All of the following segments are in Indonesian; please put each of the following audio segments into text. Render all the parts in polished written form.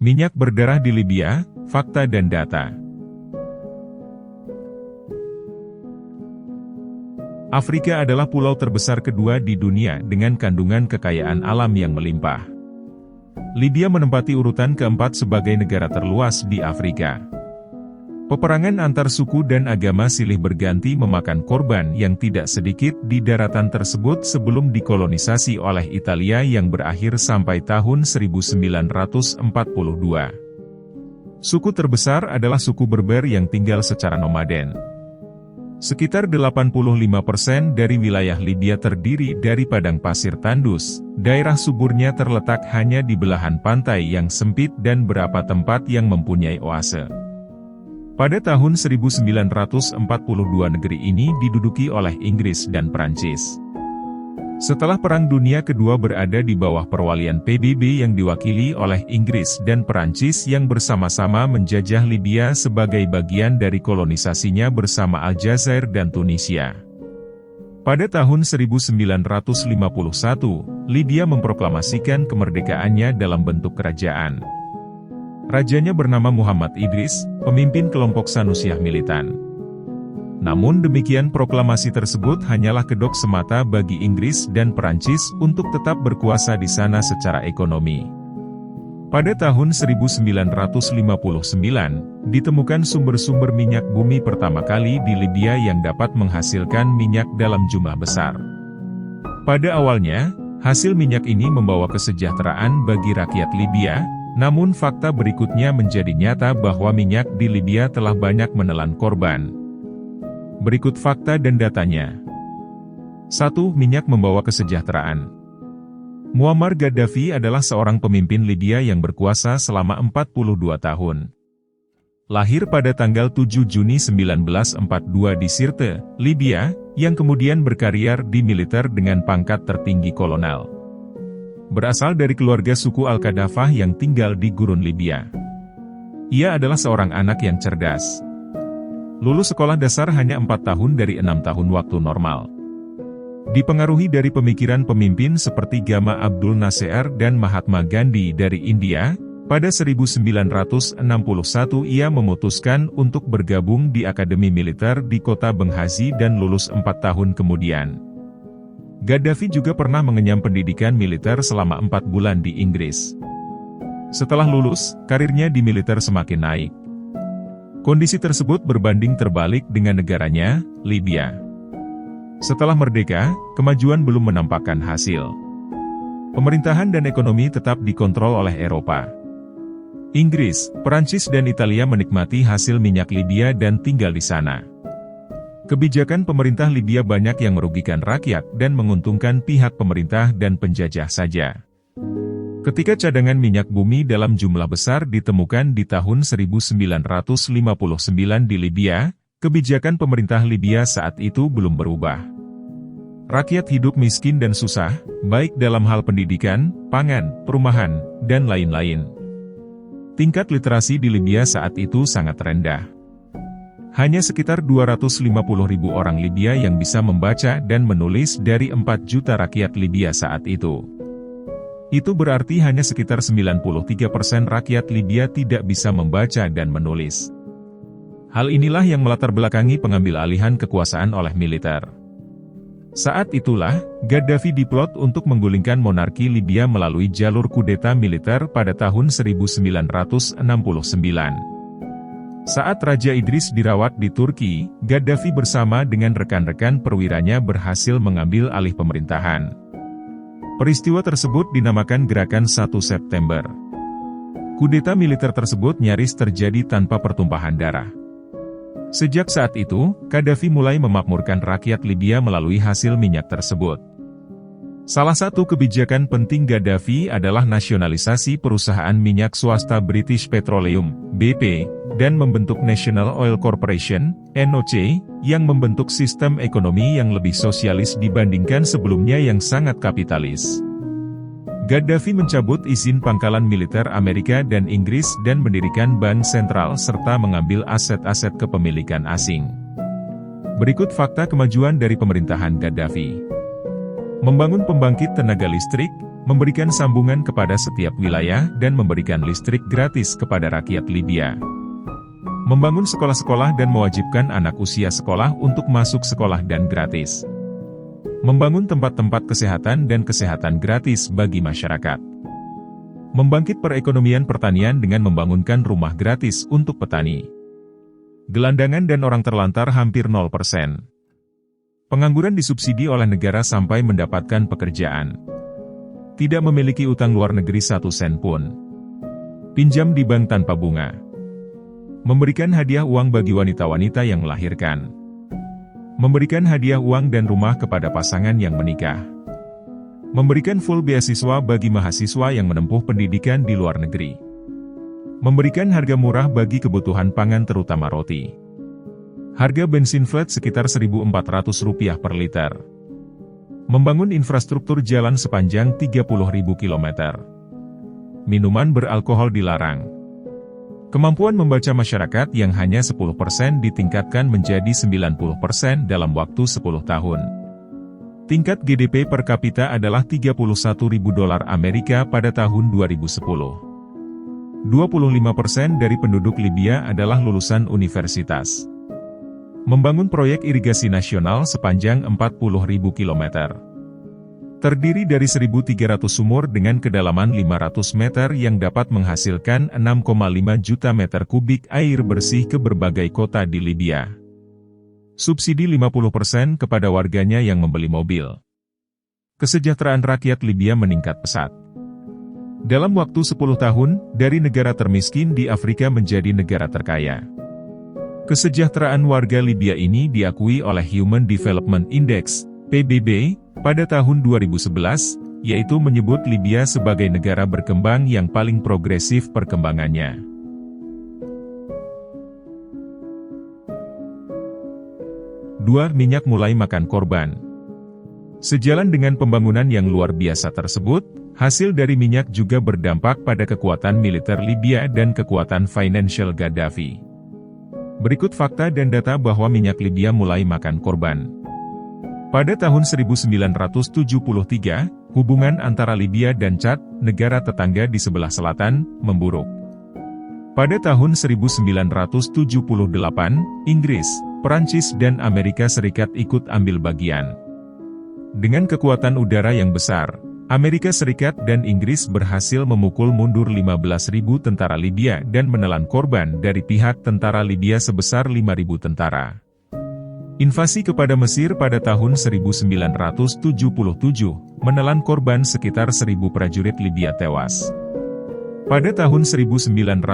Minyak berdarah di Libya, fakta dan data. Afrika adalah pulau terbesar kedua di dunia dengan kandungan kekayaan alam yang melimpah. Libya menempati urutan keempat sebagai negara terluas di Afrika. Peperangan antar suku dan agama silih berganti memakan korban yang tidak sedikit di daratan tersebut sebelum dikolonisasi oleh Italia yang berakhir sampai tahun 1942. Suku terbesar adalah suku Berber yang tinggal secara nomaden. Sekitar 85% dari wilayah Libya terdiri dari padang pasir tandus. Daerah suburnya terletak hanya di belahan pantai yang sempit dan beberapa tempat yang mempunyai oase. Pada tahun 1942 negeri ini diduduki oleh Inggris dan Prancis. Setelah Perang Dunia Kedua berada di bawah perwalian PBB yang diwakili oleh Inggris dan Prancis yang bersama-sama menjajah Libya sebagai bagian dari kolonisasinya bersama Aljazair dan Tunisia. Pada tahun 1951, Libya memproklamasikan kemerdekaannya dalam bentuk kerajaan. Rajanya bernama Muhammad Idris, pemimpin kelompok Sanusiah militan. Namun demikian proklamasi tersebut hanyalah kedok semata bagi Inggris dan Perancis untuk tetap berkuasa di sana secara ekonomi. Pada tahun 1959, ditemukan sumber-sumber minyak bumi pertama kali di Libya yang dapat menghasilkan minyak dalam jumlah besar. Pada awalnya, hasil minyak ini membawa kesejahteraan bagi rakyat Libya. Namun fakta berikutnya menjadi nyata bahwa minyak di Libya telah banyak menelan korban. Berikut fakta dan datanya. 1. Minyak membawa kesejahteraan. Muammar Gaddafi adalah seorang pemimpin Libya yang berkuasa selama 42 tahun. Lahir pada tanggal 7 Juni 1942 di Sirte, Libya, yang kemudian berkarier di militer dengan pangkat tertinggi kolonel. Berasal dari keluarga suku Al-Qadafah yang tinggal di gurun Libya. Ia adalah seorang anak yang cerdas. Lulus sekolah dasar hanya 4 tahun dari 6 tahun waktu normal. Dipengaruhi dari pemikiran pemimpin seperti Gamal Abdul Nasser dan Mahatma Gandhi dari India, pada 1961 ia memutuskan untuk bergabung di Akademi Militer di kota Benghazi dan lulus 4 tahun kemudian. Gaddafi juga pernah mengenyam pendidikan militer selama 4 bulan di Inggris. Setelah lulus, karirnya di militer semakin naik. Kondisi tersebut berbanding terbalik dengan negaranya, Libya. Setelah merdeka, kemajuan belum menampakkan hasil. Pemerintahan dan ekonomi tetap dikontrol oleh Eropa. Inggris, Perancis dan Italia menikmati hasil minyak Libya dan tinggal di sana. Kebijakan pemerintah Libya banyak yang merugikan rakyat dan menguntungkan pihak pemerintah dan penjajah saja. Ketika cadangan minyak bumi dalam jumlah besar ditemukan di tahun 1959 di Libya, kebijakan pemerintah Libya saat itu belum berubah. Rakyat hidup miskin dan susah, baik dalam hal pendidikan, pangan, perumahan, dan lain-lain. Tingkat literasi di Libya saat itu sangat rendah. Hanya sekitar 250.000 orang Libya yang bisa membaca dan menulis dari 4 juta rakyat Libya saat itu. Itu berarti hanya sekitar 93% rakyat Libya tidak bisa membaca dan menulis. Hal inilah yang melatar belakangi pengambil alihan kekuasaan oleh militer. Saat itulah, Gaddafi diplot untuk menggulingkan monarki Libya melalui jalur kudeta militer pada tahun 1969. Saat Raja Idris dirawat di Turki, Gaddafi bersama dengan rekan-rekan perwiranya berhasil mengambil alih pemerintahan. Peristiwa tersebut dinamakan Gerakan 1 September. Kudeta militer tersebut nyaris terjadi tanpa pertumpahan darah. Sejak saat itu, Gaddafi mulai memakmurkan rakyat Libya melalui hasil minyak tersebut. Salah satu kebijakan penting Gaddafi adalah nasionalisasi perusahaan minyak swasta British Petroleum, BP, dan membentuk National Oil Corporation, NOC, yang membentuk sistem ekonomi yang lebih sosialis dibandingkan sebelumnya yang sangat kapitalis. Gaddafi mencabut izin pangkalan militer Amerika dan Inggris dan mendirikan bank sentral serta mengambil aset-aset kepemilikan asing. Berikut fakta kemajuan dari pemerintahan Gaddafi. Membangun pembangkit tenaga listrik, memberikan sambungan kepada setiap wilayah dan memberikan listrik gratis kepada rakyat Libya. Membangun sekolah-sekolah dan mewajibkan anak usia sekolah untuk masuk sekolah dan gratis. Membangun tempat-tempat kesehatan dan kesehatan gratis bagi masyarakat. Membangkit perekonomian pertanian dengan membangunkan rumah gratis untuk petani. Gelandangan dan orang terlantar hampir 0%. Pengangguran disubsidi oleh negara sampai mendapatkan pekerjaan. Tidak memiliki utang luar negeri 1 sen pun. Pinjam di bank tanpa bunga. Memberikan hadiah uang bagi wanita-wanita yang melahirkan. Memberikan hadiah uang dan rumah kepada pasangan yang menikah. Memberikan full beasiswa bagi mahasiswa yang menempuh pendidikan di luar negeri. Memberikan harga murah bagi kebutuhan pangan terutama roti. Harga bensin flat sekitar Rp1.400 per liter. Membangun infrastruktur jalan sepanjang 30.000 km. Minuman beralkohol dilarang. Kemampuan membaca masyarakat yang hanya 10% ditingkatkan menjadi 90% dalam waktu 10 tahun. Tingkat GDP per kapita adalah $31.000 Amerika pada tahun 2010. 25% dari penduduk Libya adalah lulusan universitas. Membangun proyek irigasi nasional sepanjang 40.000 km. Terdiri dari 1.300 sumur dengan kedalaman 500 meter yang dapat menghasilkan 6,5 juta meter kubik air bersih ke berbagai kota di Libya. Subsidi 50% kepada warganya yang membeli mobil. Kesejahteraan rakyat Libya meningkat pesat. Dalam waktu 10 tahun, dari negara termiskin di Afrika menjadi negara terkaya. Kesejahteraan warga Libya ini diakui oleh Human Development Index, PBB, pada tahun 2011, yaitu menyebut Libya sebagai negara berkembang yang paling progresif perkembangannya. 2. Minyak mulai makan korban. Sejalan dengan pembangunan yang luar biasa tersebut, hasil dari minyak juga berdampak pada kekuatan militer Libya dan kekuatan financial Gaddafi. Berikut fakta dan data bahwa minyak Libya mulai makan korban. Pada tahun 1973, hubungan antara Libya dan Chad, negara tetangga di sebelah selatan, memburuk. Pada tahun 1978, Inggris, Perancis dan Amerika Serikat ikut ambil bagian. Dengan kekuatan udara yang besar, Amerika Serikat dan Inggris berhasil memukul mundur 15.000 tentara Libya dan menelan korban dari pihak tentara Libya sebesar 5.000 tentara. Invasi kepada Mesir pada tahun 1977 menelan korban sekitar 1.000 prajurit Libya tewas. Pada tahun 1975,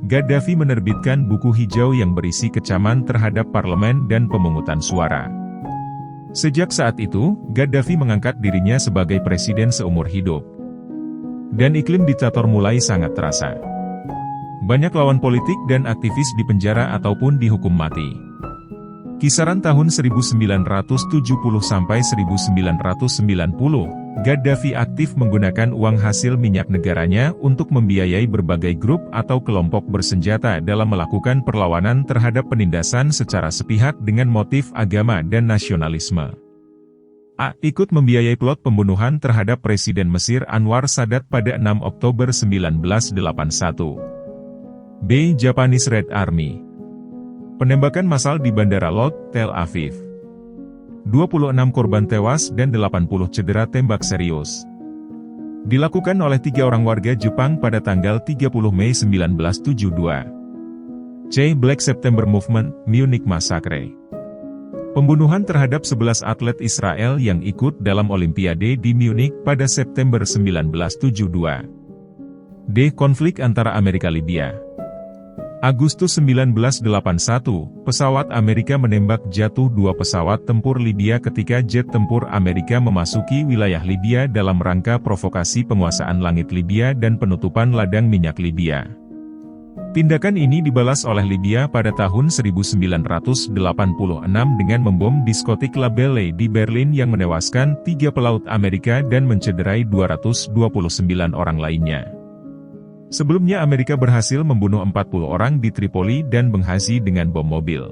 Gaddafi menerbitkan buku hijau yang berisi kecaman terhadap parlemen dan pemungutan suara. Sejak saat itu, Gaddafi mengangkat dirinya sebagai presiden seumur hidup. Dan iklim diktator mulai sangat terasa. Banyak lawan politik dan aktivis dipenjara ataupun dihukum mati. Kisaran tahun 1970 sampai 1990, Gaddafi aktif menggunakan uang hasil minyak negaranya untuk membiayai berbagai grup atau kelompok bersenjata dalam melakukan perlawanan terhadap penindasan secara sepihak dengan motif agama dan nasionalisme. A. Ikut membiayai plot pembunuhan terhadap Presiden Mesir Anwar Sadat pada 6 Oktober 1981. B. Japanese Red Army. Penembakan massal di Bandara Lod, Tel Aviv. 26 korban tewas dan 80 cedera tembak serius. Dilakukan oleh 3 orang warga Jepang pada tanggal 30 Mei 1972. C. Black September Movement, Munich Massacre. Pembunuhan terhadap 11 atlet Israel yang ikut dalam Olimpiade di Munich pada September 1972. D. Konflik antara Amerika-Libya. Agustus 1981, pesawat Amerika menembak jatuh 2 pesawat tempur Libya ketika jet tempur Amerika memasuki wilayah Libya dalam rangka provokasi penguasaan langit Libya dan penutupan ladang minyak Libya. Tindakan ini dibalas oleh Libya pada tahun 1986 dengan membom diskotik La Belle di Berlin yang menewaskan 3 pelaut Amerika dan mencederai 229 orang lainnya. Sebelumnya Amerika berhasil membunuh 40 orang di Tripoli dan Benghazi dengan bom mobil.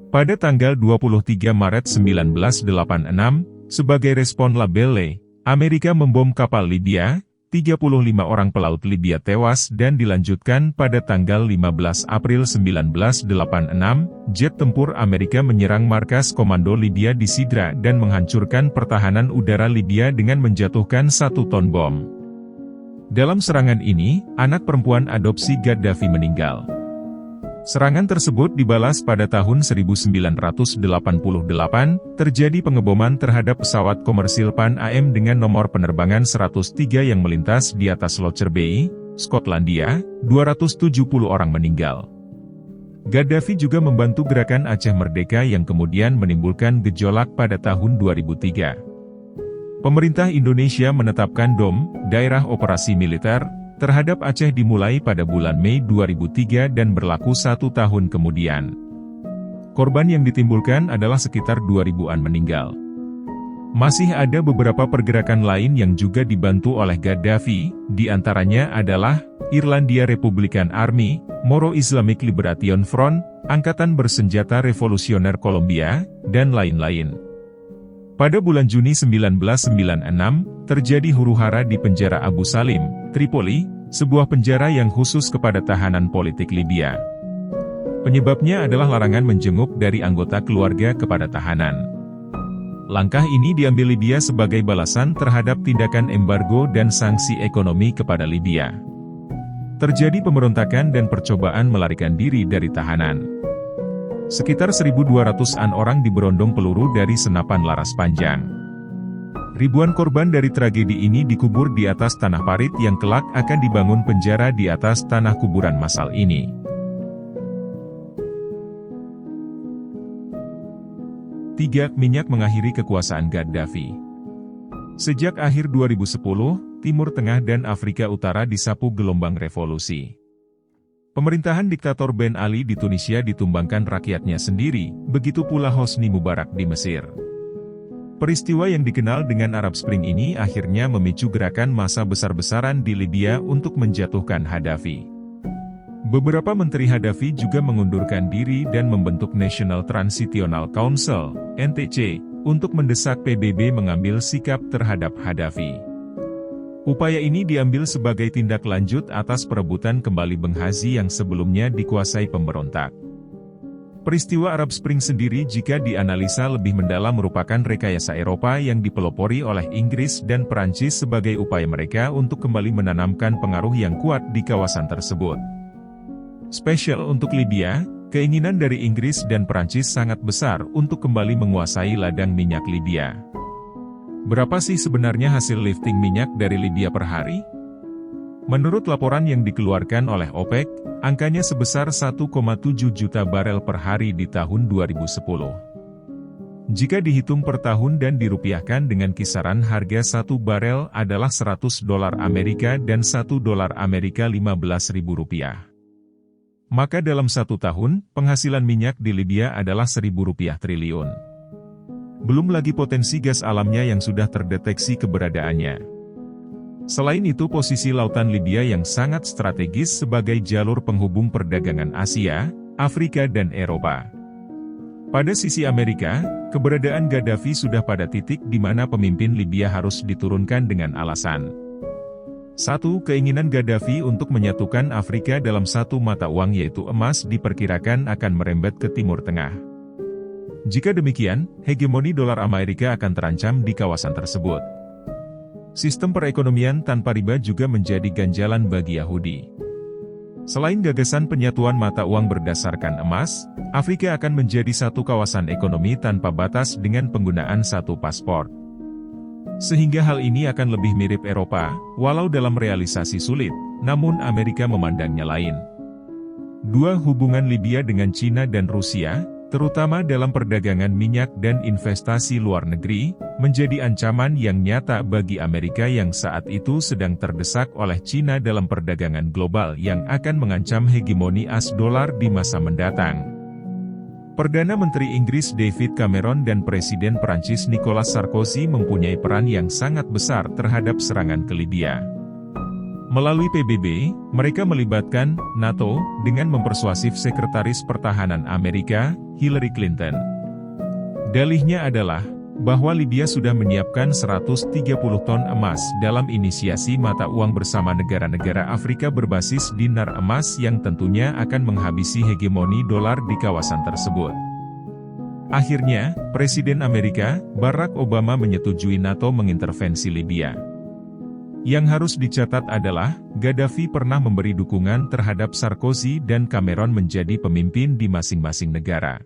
Pada tanggal 23 Maret 1986, sebagai respon La Belle, Amerika membom kapal Libya, 35 orang pelaut Libya tewas dan dilanjutkan pada tanggal 15 April 1986, jet tempur Amerika menyerang markas komando Libya di Sidra dan menghancurkan pertahanan udara Libya dengan menjatuhkan 1 ton bom. Dalam serangan ini, anak perempuan adopsi Gaddafi meninggal. Serangan tersebut dibalas pada tahun 1988, terjadi pengeboman terhadap pesawat komersil Pan Am dengan nomor penerbangan 103 yang melintas di atas Locher Bay, Skotlandia, 270 orang meninggal. Gaddafi juga membantu gerakan Aceh Merdeka yang kemudian menimbulkan gejolak pada tahun 2003. Pemerintah Indonesia menetapkan DOM, Daerah Operasi Militer, terhadap Aceh dimulai pada bulan Mei 2003 dan berlaku 1 tahun kemudian. Korban yang ditimbulkan adalah sekitar 2.000-an meninggal. Masih ada beberapa pergerakan lain yang juga dibantu oleh Gaddafi, di antaranya adalah Irlandia Republican Army, Moro Islamic Liberation Front, Angkatan Bersenjata Revolusioner Kolombia, dan lain-lain. Pada bulan Juni 1996, terjadi huru-hara di penjara Abu Salim, Tripoli, sebuah penjara yang khusus kepada tahanan politik Libya. Penyebabnya adalah larangan menjenguk dari anggota keluarga kepada tahanan. Langkah ini diambil Libya sebagai balasan terhadap tindakan embargo dan sanksi ekonomi kepada Libya. Terjadi pemberontakan dan percobaan melarikan diri dari tahanan. Sekitar 1.200-an orang diberondong peluru dari senapan laras panjang. Ribuan korban dari tragedi ini dikubur di atas tanah parit yang kelak akan dibangun penjara di atas tanah kuburan massal ini. Tiga, minyak mengakhiri kekuasaan Gaddafi. Sejak akhir 2010, Timur Tengah dan Afrika Utara disapu gelombang revolusi. Pemerintahan diktator Ben Ali di Tunisia ditumbangkan rakyatnya sendiri, begitu pula Hosni Mubarak di Mesir. Peristiwa yang dikenal dengan Arab Spring ini akhirnya memicu gerakan massa besar-besaran di Libya untuk menjatuhkan Gaddafi. Beberapa menteri Gaddafi juga mengundurkan diri dan membentuk National Transitional Council, NTC, untuk mendesak PBB mengambil sikap terhadap Gaddafi. Upaya ini diambil sebagai tindak lanjut atas perebutan kembali Benghazi yang sebelumnya dikuasai pemberontak. Peristiwa Arab Spring sendiri jika dianalisa lebih mendalam merupakan rekayasa Eropa yang dipelopori oleh Inggris dan Perancis sebagai upaya mereka untuk kembali menanamkan pengaruh yang kuat di kawasan tersebut. Spesial untuk Libya, keinginan dari Inggris dan Perancis sangat besar untuk kembali menguasai ladang minyak Libya. Berapa sih sebenarnya hasil lifting minyak dari Libya per hari? Menurut laporan yang dikeluarkan oleh OPEC, angkanya sebesar 1,7 juta barel per hari di tahun 2010. Jika dihitung per tahun dan dirupiahkan dengan kisaran harga 1 barel adalah $100 Amerika dan $1 Amerika Rp15.000. Maka dalam 1 tahun, penghasilan minyak di Libya adalah Rp1.000 triliun. Belum lagi potensi gas alamnya yang sudah terdeteksi keberadaannya. Selain itu posisi lautan Libya yang sangat strategis sebagai jalur penghubung perdagangan Asia, Afrika dan Eropa. Pada sisi Amerika, keberadaan Gaddafi sudah pada titik di mana pemimpin Libya harus diturunkan dengan alasan. 1. Keinginan Gaddafi untuk menyatukan Afrika dalam satu mata uang yaitu emas diperkirakan akan merembet ke Timur Tengah. Jika demikian, hegemoni dolar Amerika akan terancam di kawasan tersebut. Sistem perekonomian tanpa riba juga menjadi ganjalan bagi Yahudi. Selain gagasan penyatuan mata uang berdasarkan emas, Afrika akan menjadi satu kawasan ekonomi tanpa batas dengan penggunaan satu paspor. Sehingga hal ini akan lebih mirip Eropa, walau dalam realisasi sulit, namun Amerika memandangnya lain. 2. Hubungan Libya dengan Cina dan Rusia, terutama dalam perdagangan minyak dan investasi luar negeri, menjadi ancaman yang nyata bagi Amerika yang saat itu sedang terdesak oleh Cina dalam perdagangan global yang akan mengancam hegemoni as dolar di masa mendatang. Perdana Menteri Inggris David Cameron dan Presiden Perancis Nicolas Sarkozy mempunyai peran yang sangat besar terhadap serangan ke Libya. Melalui PBB, mereka melibatkan NATO dengan mempersuasif Sekretaris Pertahanan Amerika, Hillary Clinton. Dalihnya adalah, bahwa Libya sudah menyiapkan 130 ton emas dalam inisiasi mata uang bersama negara-negara Afrika berbasis dinar emas yang tentunya akan menghabisi hegemoni dolar di kawasan tersebut. Akhirnya, Presiden Amerika, Barack Obama menyetujui NATO mengintervensi Libya. Yang harus dicatat adalah, Gaddafi pernah memberi dukungan terhadap Sarkozy dan Cameron menjadi pemimpin di masing-masing negara.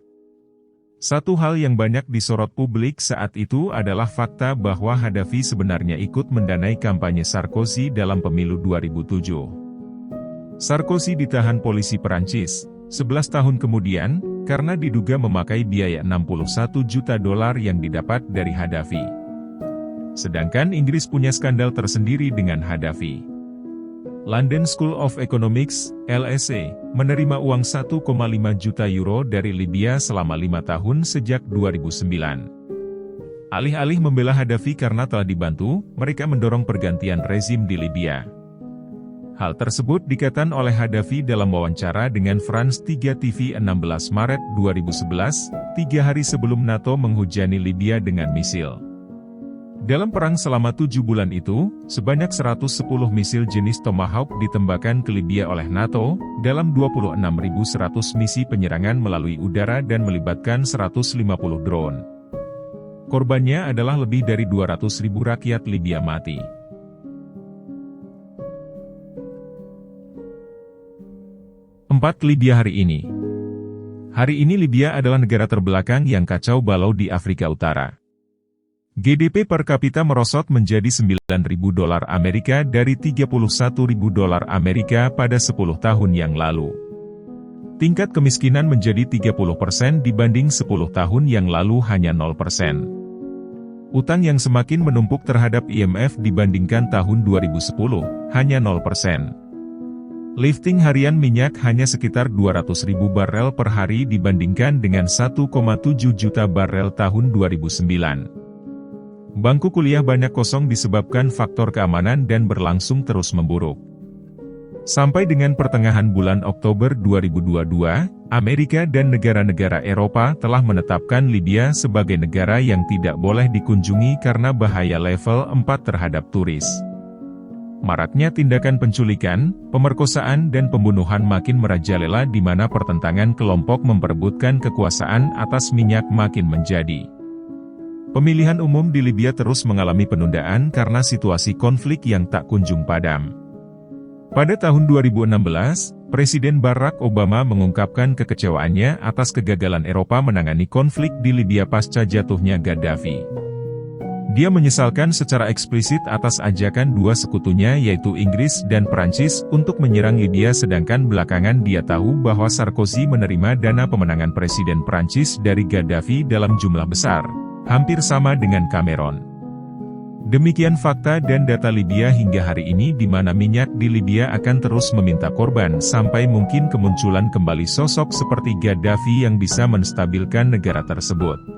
Satu hal yang banyak disorot publik saat itu adalah fakta bahwa Gaddafi sebenarnya ikut mendanai kampanye Sarkozy dalam pemilu 2007. Sarkozy ditahan polisi Perancis, 11 tahun kemudian, karena diduga memakai biaya 61 juta dolar yang didapat dari Gaddafi. Sedangkan Inggris punya skandal tersendiri dengan Gaddafi. London School of Economics, LSE, menerima uang 1,5 juta euro dari Libya selama 5 tahun sejak 2009. Alih-alih membela Gaddafi karena telah dibantu, mereka mendorong pergantian rezim di Libya. Hal tersebut dikatakan oleh Gaddafi dalam wawancara dengan France 3 TV 16 Maret 2011, 3 hari sebelum NATO menghujani Libya dengan misil. Dalam perang selama 7 bulan itu, sebanyak 110 misil jenis Tomahawk ditembakkan ke Libya oleh NATO, dalam 26.100 misi penyerangan melalui udara dan melibatkan 150 drone. Korbannya adalah lebih dari 200.000 rakyat Libya mati. Libya hari ini. Hari ini Libya adalah negara terbelakang yang kacau balau di Afrika Utara. GDP per kapita merosot menjadi 9.000 dolar Amerika dari 31.000 dolar Amerika pada 10 tahun yang lalu. Tingkat kemiskinan menjadi 30% dibanding 10 tahun yang lalu hanya 0%. Utang yang semakin menumpuk terhadap IMF dibandingkan tahun 2010, hanya 0%. Lifting harian minyak hanya sekitar 200.000 barel per hari dibandingkan dengan 1,7 juta barel tahun 2009. Bangku kuliah banyak kosong disebabkan faktor keamanan dan berlangsung terus memburuk. Sampai dengan pertengahan bulan Oktober 2022, Amerika dan negara-negara Eropa telah menetapkan Libya sebagai negara yang tidak boleh dikunjungi karena bahaya level 4 terhadap turis. Maraknya tindakan penculikan, pemerkosaan dan pembunuhan makin merajalela di mana pertentangan kelompok memperebutkan kekuasaan atas minyak makin menjadi. Pemilihan umum di Libya terus mengalami penundaan karena situasi konflik yang tak kunjung padam. Pada tahun 2016, Presiden Barack Obama mengungkapkan kekecewaannya atas kegagalan Eropa menangani konflik di Libya pasca jatuhnya Gaddafi. Dia menyesalkan secara eksplisit atas ajakan dua sekutunya yaitu Inggris dan Perancis untuk menyerang Libya sedangkan belakangan dia tahu bahwa Sarkozy menerima dana pemenangan Presiden Perancis dari Gaddafi dalam jumlah besar, hampir sama dengan Cameron. Demikian fakta dan data Libya hingga hari ini di mana minyak di Libya akan terus meminta korban sampai mungkin kemunculan kembali sosok seperti Gaddafi yang bisa menstabilkan negara tersebut.